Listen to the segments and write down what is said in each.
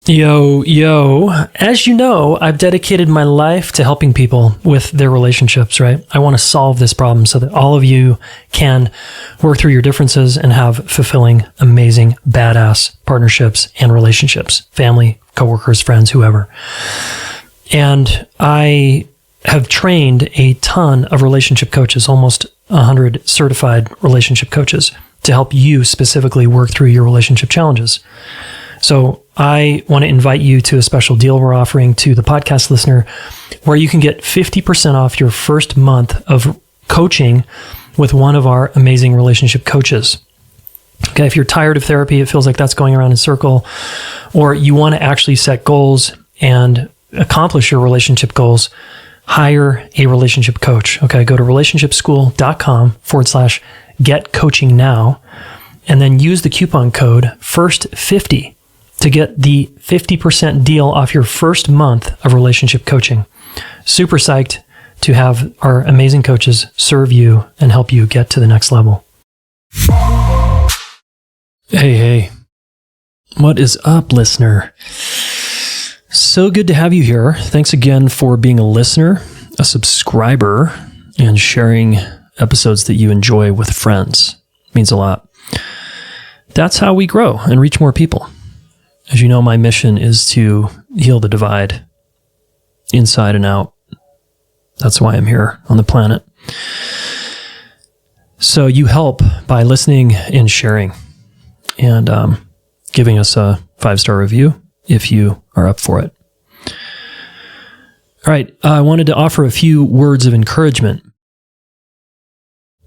Yo. As you know, I've dedicated my life to helping people with their relationships, right? I want to solve this problem so that all of you can work through your differences and have fulfilling, amazing, badass partnerships and relationships, family, coworkers, friends, whoever. And I have trained a ton of relationship coaches, almost 100 certified relationship coaches, to help you specifically work through your relationship challenges. So I want to invite you to a special deal we're offering to the podcast listener where you can get 50% off your first month of coaching with one of our amazing relationship coaches. Okay, if you're tired of therapy, it feels like that's going around in a circle, or you want to actually set goals and accomplish your relationship goals, hire a relationship coach. Okay, go to relationshipschool.com/get coaching now, and then use the coupon code FIRST50 to get the 50% deal off your first month of relationship coaching. Super psyched to have our amazing coaches serve you and help you get to the next level. Hey. What is up, listener? So good to have you here. Thanks again for being a listener, a subscriber, and sharing episodes that you enjoy with friends. It means a lot. That's how we grow and reach more people. As you know, my mission is to heal the divide inside and out. That's why I'm here on the planet. So you help by listening and sharing and giving us a 5-star review if you are up for it. All right, I wanted to offer a few words of encouragement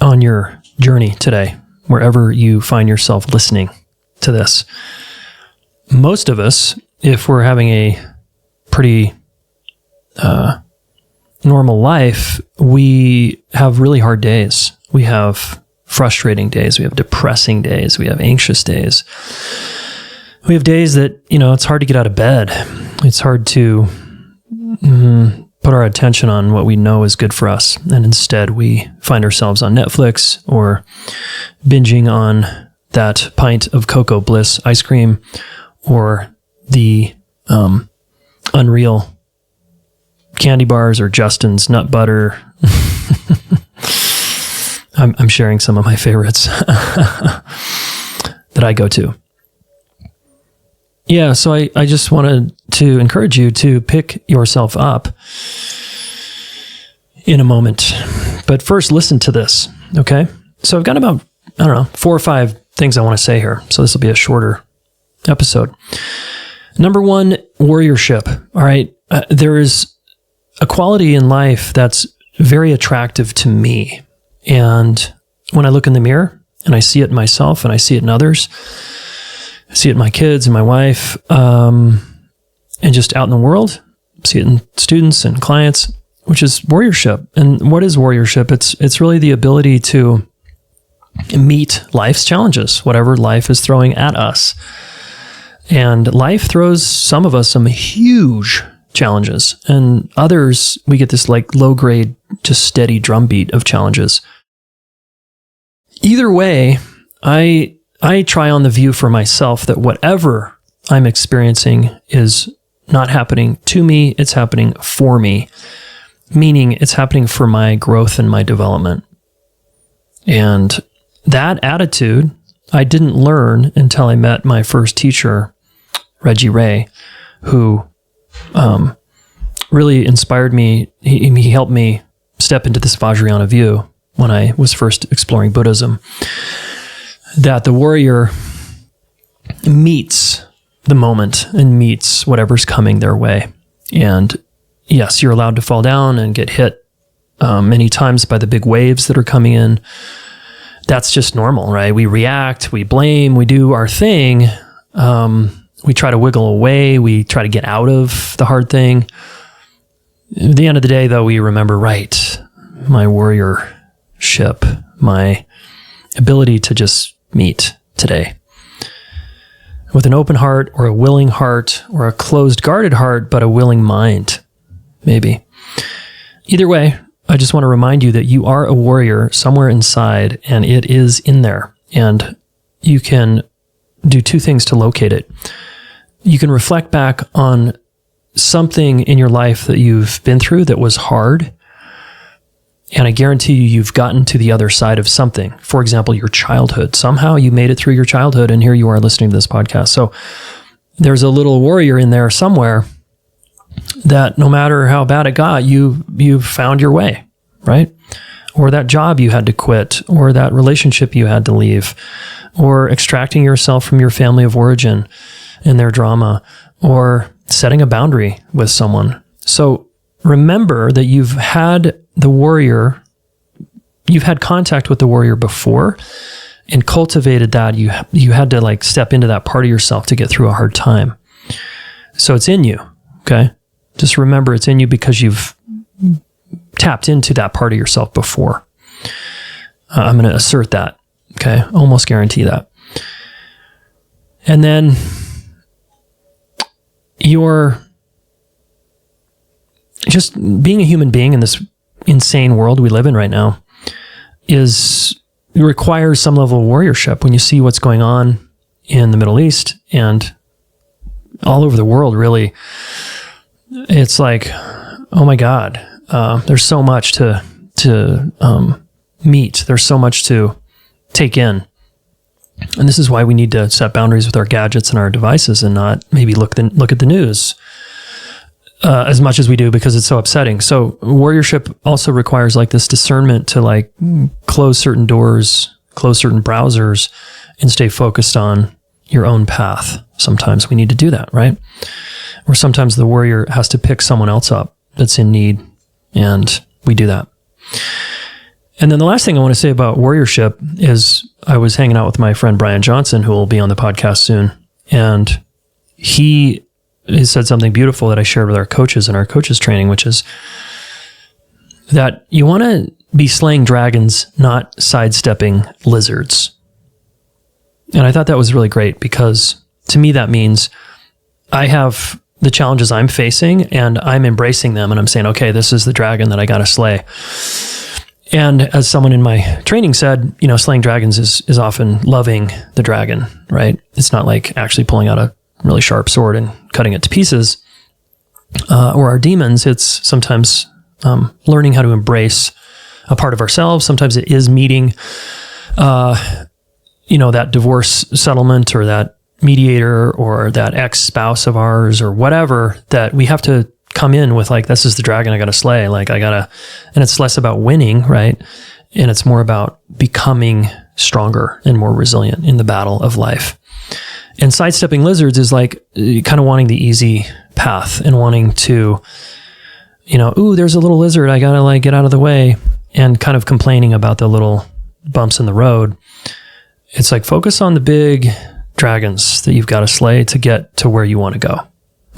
on your journey today, wherever you find yourself listening to this. Most of us, if we're having a pretty normal life, we have really hard days. We have frustrating days. We have depressing days. We have anxious days. We have days that, it's hard to get out of bed. It's hard to put our attention on what we know is good for us. And instead, we find ourselves on Netflix or binging on that pint of Cocoa Bliss ice cream, or the Unreal candy bars, or Justin's nut butter. I'm sharing some of my favorites that I go to. Yeah, so I just wanted to encourage you to pick yourself up in a moment. But first, listen to this, okay? So I've got about, 4 or 5 things I want to say here. So this will be a shorter episode. Number 1, warriorship. All right. There is a quality in life that's very attractive to me. And when I look in the mirror and I see it in myself and I see it in others, I see it in my kids and my wife, and just out in the world, see it in students and clients, which is warriorship. And what is warriorship? It's really the ability to meet life's challenges, whatever life is throwing at us. And life throws some of us some huge challenges, and others, we get this low grade, just steady drumbeat of challenges. Either way, I try on the view for myself that whatever I'm experiencing is not happening to me, it's happening for me, meaning it's happening for my growth and my development. And that attitude I didn't learn until I met my first teacher, Reggie Ray, who really inspired me. He helped me step into this Vajrayana view when I was first exploring Buddhism, that the warrior meets the moment and meets whatever's coming their way. And yes, you're allowed to fall down and get hit many times by the big waves that are coming in. That's just normal, right? We react, we blame, we do our thing. We try to wiggle away. We try to get out of the hard thing. At the end of the day, though, we remember, right, my warriorship, my ability to just meet today with an open heart, or a willing heart, or a closed, guarded heart, but a willing mind, maybe. Either way, I just want to remind you that you are a warrior somewhere inside, and it is in there. And you can do 2 things to locate it. you can reflect back on something in your life that you've been through that was hard. And I guarantee you've gotten to the other side of something. For example, your childhood. Somehow you made it through your childhood, and here you are listening to this podcast. So there's a little warrior in there somewhere that no matter how bad it got, you found your way, right? Or that job you had to quit, or that relationship you had to leave, or extracting yourself from your family of origin and their drama, or setting a boundary with someone. So remember that you've had contact with the warrior before and cultivated that. You had to like step into that part of yourself to get through a hard time. So it's in you, okay? Just remember it's in you because you've tapped into that part of yourself before. I'm going to assert that, okay? Almost guarantee that. And then you're just being a human being in this insane world we live in right now requires some level of warriorship. When you see what's going on in the Middle East and all over the world, really, it's like, oh my God, there's so much to meet. There's so much to take in. And this is why we need to set boundaries with our gadgets and our devices and not maybe look at the news as much as we do, because it's so upsetting. So warriorship also requires like this discernment to like close certain doors, close certain browsers, and stay focused on your own path. Sometimes we need to do that, right? Or sometimes the warrior has to pick someone else up that's in need, and we do that. And then the last thing I want to say about warriorship is I was hanging out with my friend Brian Johnson, who will be on the podcast soon, and he said something beautiful that I shared with our coaches in our coaches training, which is that you want to be slaying dragons, not sidestepping lizards. And I thought that was really great, because to me that means I have the challenges I'm facing and I'm embracing them, and I'm saying, okay, this is the dragon that I got to slay. And as someone in my training said, slaying dragons is often loving the dragon, right? It's not like actually pulling out a really sharp sword and cutting it to pieces. Or our demons, it's sometimes learning how to embrace a part of ourselves. Sometimes it is meeting, that divorce settlement or that mediator or that ex-spouse of ours or whatever, that we have to come in with like, this is the dragon I got to slay. Like and it's less about winning, right? And it's more about becoming stronger and more resilient in the battle of life. And sidestepping lizards is like kind of wanting the easy path and wanting to, there's a little lizard, I got to like get out of the way, and kind of complaining about the little bumps in the road. It's like focus on the big dragons that you've got to slay to get to where you want to go.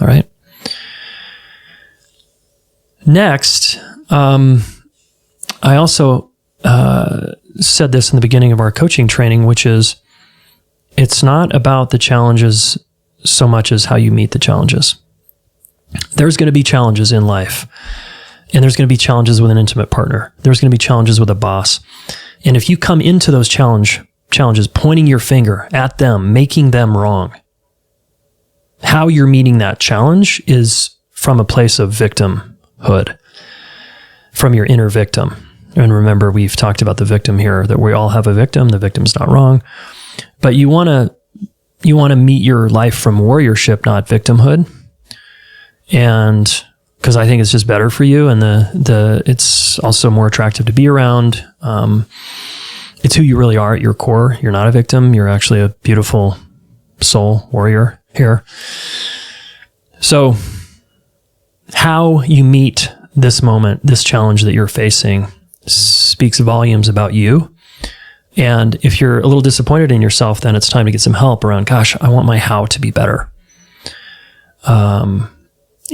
All right. Next, I also said this in the beginning of our coaching training, which is it's not about the challenges so much as how you meet the challenges. There's going to be challenges in life, and there's going to be challenges with an intimate partner. There's going to be challenges with a boss. And if you come into those challenges pointing your finger at them, making them wrong, how you're meeting that challenge is from a place of victimhood, from your inner victim. And remember, we've talked about the victim here, that we all have a victim. The victim's not wrong. But you want to meet your life from warriorship, not victimhood. And because I think it's just better for you, and it's also more attractive to be around. It's who you really are at your core. You're not a victim. You're actually a beautiful soul warrior here. So how you meet this moment, this challenge that you're facing, speaks volumes about you. And if you're a little disappointed in yourself, then it's time to get some help around, gosh, I want my how to be better.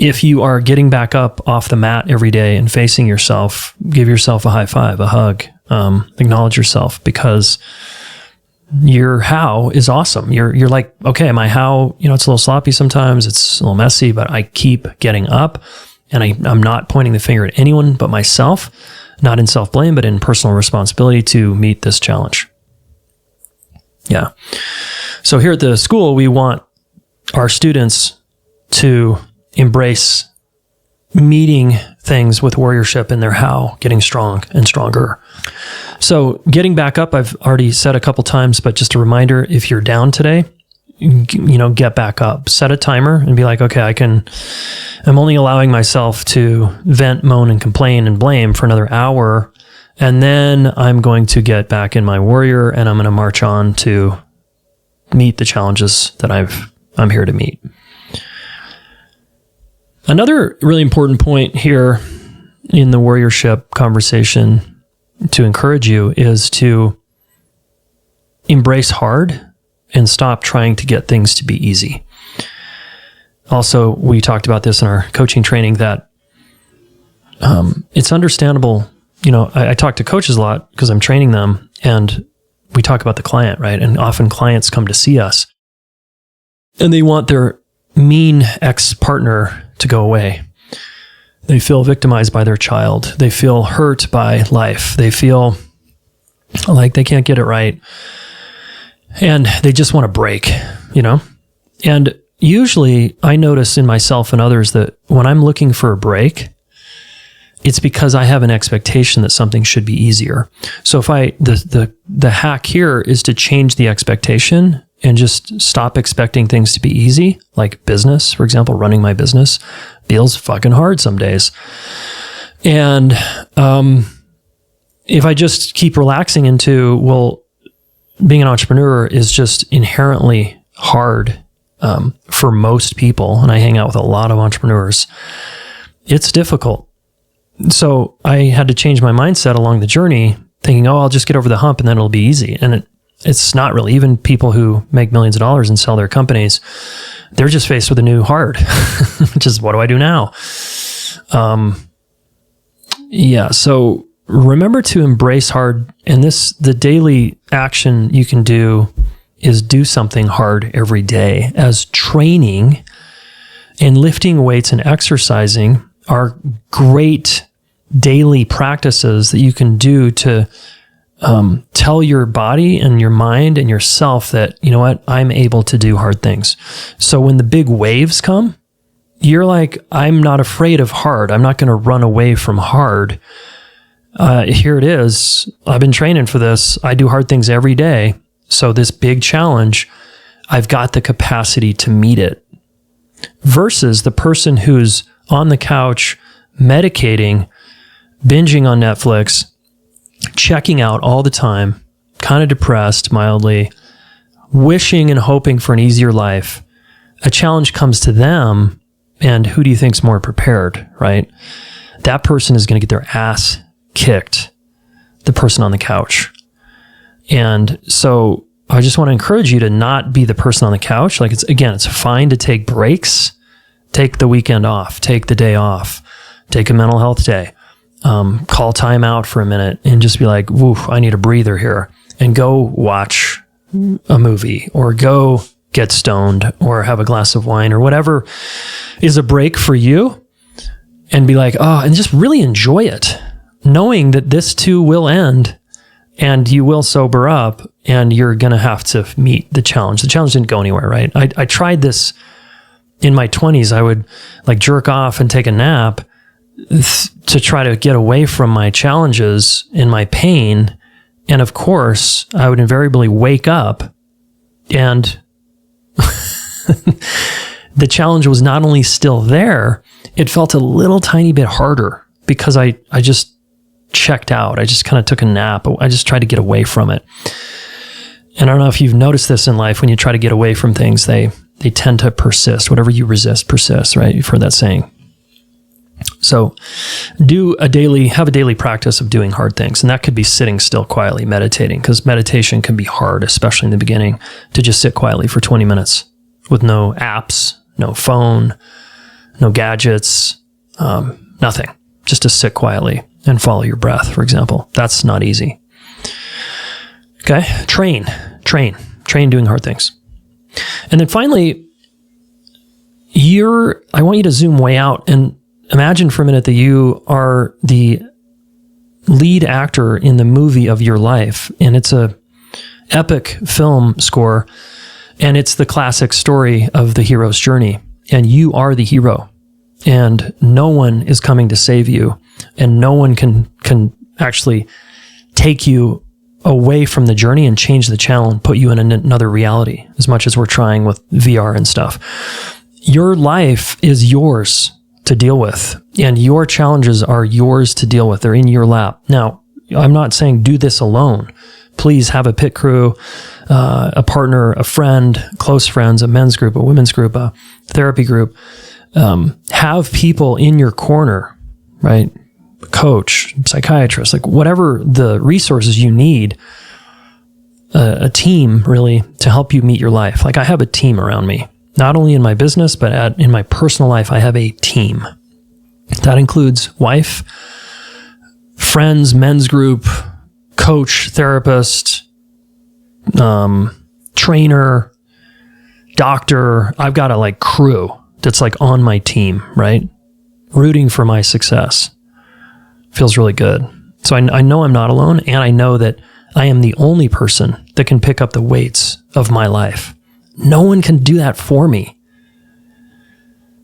If you are getting back up off the mat every day and facing yourself, give yourself a high five, a hug, acknowledge yourself, because your how is awesome. You're like, okay, my how, it's a little sloppy sometimes, it's a little messy, but I keep getting up, and I'm not pointing the finger at anyone but myself, not in self-blame, but in personal responsibility to meet this challenge. Yeah. So here at the school, we want our students to embrace meeting things with warriorship in their how, getting strong and stronger. So getting back up, I've already said a couple times, but just a reminder, if you're down today, get back up, set a timer and be like, okay, I'm only allowing myself to vent, moan, and complain and blame for another hour. And then I'm going to get back in my warrior and I'm going to march on to meet the challenges that I'm here to meet. Another really important point here in the warriorship conversation to encourage you is to embrace hard and stop trying to get things to be easy. Also, we talked about this in our coaching training that it's understandable. I talk to coaches a lot because I'm training them, and we talk about the client, right? And often clients come to see us and they want their mean ex-partner to go away. They feel victimized by their child. They feel hurt by life. They feel like they can't get it right. And they just want to break, And usually I notice in myself and others that when I'm looking for a break, it's because I have an expectation that something should be easier. So if the hack here is to change the expectation and just stop expecting things to be easy, like business, for example, running my business feels fucking hard some days. And if I just keep relaxing into, well, being an entrepreneur is just inherently hard for most people, and I hang out with a lot of entrepreneurs, it's difficult. So I had to change my mindset along the journey, thinking, I'll just get over the hump and then it'll be easy. And it's not really. Even people who make millions of dollars and sell their companies, they're just faced with a new hard, which is, what do I do now? So remember to embrace hard. And the daily action you can do is do something hard every day, as training and lifting weights and exercising are great daily practices that you can do to tell your body and your mind and yourself that, you know what, I'm able to do hard things. So when the big waves come, you're like, I'm not afraid of hard. I'm not going to run away from hard. Here it is. I've been training for this. I do hard things every day. So this big challenge, I've got the capacity to meet it. Versus the person who's on the couch, medicating, binging on Netflix, checking out all the time, kind of depressed mildly, wishing and hoping for an easier life. A challenge comes to them, and who do you think's more prepared, right? That person is going to get their ass kicked, the person on the couch. And so I just want to encourage you to not be the person on the couch. Like, it's fine to take breaks. Take the weekend off, take the day off, take a mental health day, call time out for a minute and just be like, woof, I need a breather here, and go watch a movie or go get stoned or have a glass of wine or whatever is a break for you, and be like, and just really enjoy it, knowing that this too will end and you will sober up and you're going to have to meet the challenge. The challenge didn't go anywhere, right? I tried this in my 20s. I would like jerk off and take a nap to try to get away from my challenges and my pain. And of course, I would invariably wake up and the challenge was not only still there, it felt a little tiny bit harder because I just checked out. I just kind of took a nap. I just tried to get away from it. And I don't know if you've noticed this in life, when you try to get away from things, they tend to persist. Whatever you resist persists, right? You've heard that saying. So have a daily practice of doing hard things. And that could be sitting still quietly, meditating, because meditation can be hard, especially in the beginning, to just sit quietly for 20 minutes with no apps, no phone, no gadgets, nothing. Just to sit quietly and follow your breath, for example. That's not easy. Okay? Train doing hard things. And then finally, I want you to zoom way out and imagine for a minute that you are the lead actor in the movie of your life, and it's a epic film score, And it's the classic story of the hero's journey. And you are the hero. And no one is coming to save you. And no one can actually take you away from the journey and change the channel and put you in another reality, as much as we're trying with VR and stuff. Your life is yours to deal with, and your challenges are yours to deal with. They're in your lap. Now, I'm not saying do this alone. Please have a pit crew, a partner, a friend, close friends, a men's group, a women's group, a therapy group. Have people in your corner, right? Coach, psychiatrist, like whatever the resources you need, a team really to help you meet your life. Like I have a team around me, not only in my business, but in my personal life, I have a team. That includes wife, friends, men's group, coach, therapist, trainer, doctor. I've got a crew that's on my team, right? Rooting for my success. Feels really good. So I know I'm not alone, and I know that I am the only person that can pick up the weights of my life. No one can do that for me.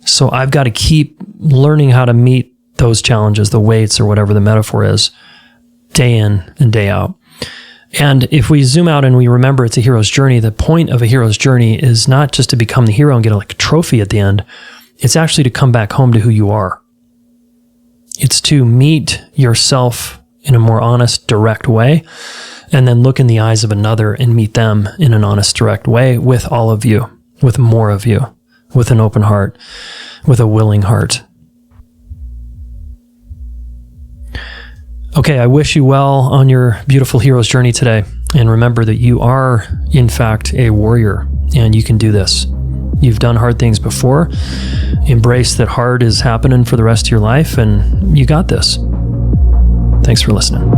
So I've got to keep learning how to meet those challenges, the weights or whatever the metaphor is, day in and day out. And if we zoom out and we remember it's a hero's journey, the point of a hero's journey is not just to become the hero and get a trophy at the end. It's actually to come back home to who you are. It's to meet yourself in a more honest, direct way, and then look in the eyes of another and meet them in an honest, direct way with all of you, with more of you, with an open heart, with a willing heart. Okay, I wish you well on your beautiful hero's journey today. And remember that you are, in fact, a warrior, and you can do this. You've done hard things before. Embrace that hard is happening for the rest of your life, and you got this. Thanks for listening.